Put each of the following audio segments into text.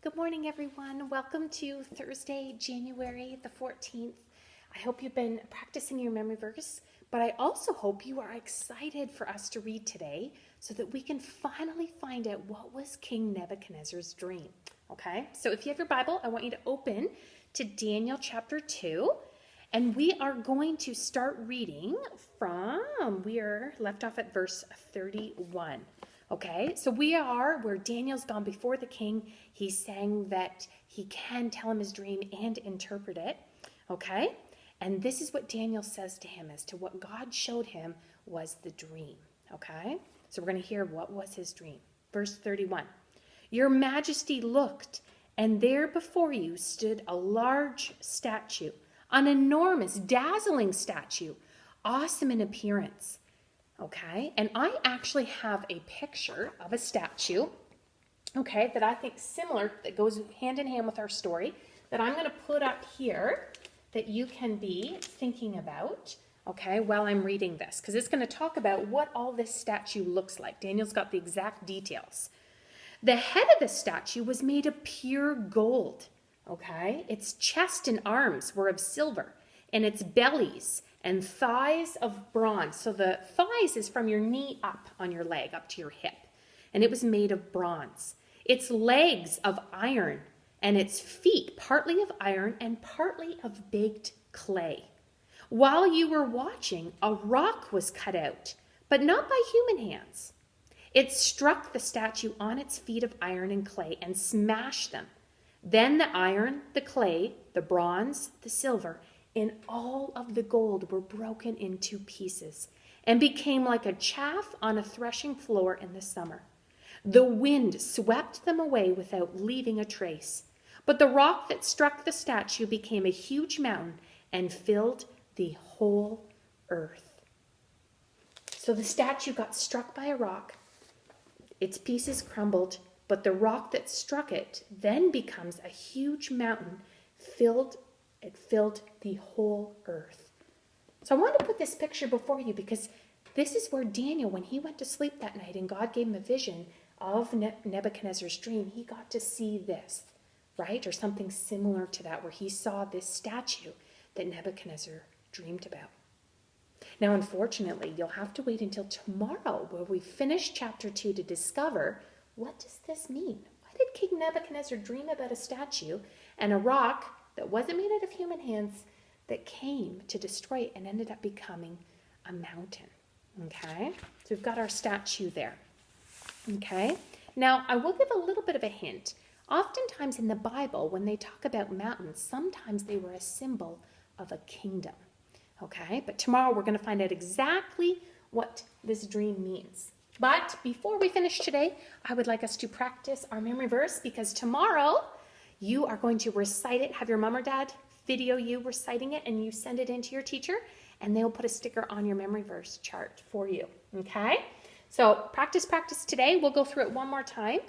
Good morning, everyone. Welcome to Thursday, January the 14th. I hope you've been practicing your memory verse, but I also hope you are excited for us to read today so that we can finally find out what was King Nebuchadnezzar's dream. Okay, so if you have your Bible, I want you to open to Daniel chapter 2, and we are going to start reading we are left off at verse 31. Okay, so we are where Daniel's gone before the king. He's saying that he can tell him his dream and interpret it. Okay, and this is what Daniel says to him as to what God showed him was the dream. Okay, so we're going to hear what was his dream. Verse 31. Your Majesty looked, and there before you stood a large statue, an enormous, dazzling statue, awesome in appearance. Okay, and I actually have a picture of a statue, okay, that I think similar, that goes hand in hand with our story, that I'm going to put up here that you can be thinking about, okay, while I'm reading this, because it's going to talk about what all this statue looks like. Daniel's got the exact details. The head of the statue was made of pure gold, okay? Its chest and arms were of silver, and its bellies and thighs of bronze. So the thighs is from your knee up on your leg, up to your hip. And it was made of bronze. Its legs of iron, and its feet partly of iron and partly of baked clay. While you were watching, a rock was cut out, but not by human hands. It struck the statue on its feet of iron and clay and smashed them. Then the iron, the clay, the bronze, the silver, and all of the gold were broken into pieces and became like a chaff on a threshing floor in the summer. The wind swept them away without leaving a trace. But the rock that struck the statue became a huge mountain and filled the whole earth. So the statue got struck by a rock. Its pieces crumbled, but the rock that struck it then becomes a huge mountain. It filled the whole earth. So I wanted to put this picture before you because this is where Daniel, when he went to sleep that night and God gave him a vision of Nebuchadnezzar's dream, he got to see this, right? Or something similar to that, where he saw this statue that Nebuchadnezzar dreamed about. Now, unfortunately, you'll have to wait until tomorrow where we finish chapter 2 to discover, what does this mean? Why did King Nebuchadnezzar dream about a statue and a rock that wasn't made out of human hands that came to destroy it and ended up becoming a mountain? Okay, so we've got our statue there. Okay, now I will give a little bit of a hint. Oftentimes in the Bible, when they talk about mountains, sometimes they were a symbol of a kingdom. Okay, but tomorrow we're going to find out exactly what this dream means. But before we finish today, I would like us to practice our memory verse, because tomorrow you are going to recite it. Have your mom or dad video you reciting it, and you send it in to your teacher, and they'll put a sticker on your memory verse chart for you. Okay, so practice today. We'll go through it one more time.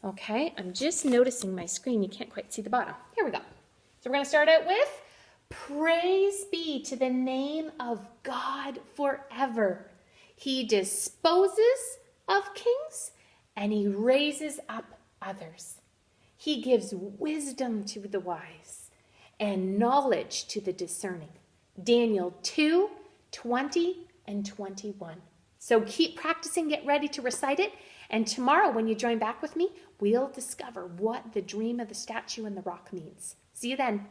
Okay, I'm just noticing my screen. You can't quite see the bottom. Here we go. So we're going to start out with, praise be to the name of God forever. He disposes of kings and he raises up others. He gives wisdom to the wise and knowledge to the discerning. Daniel 2:20 and 21. So keep practicing, get ready to recite it. And tomorrow when you join back with me, we'll discover what the dream of the statue and the rock means. See you then.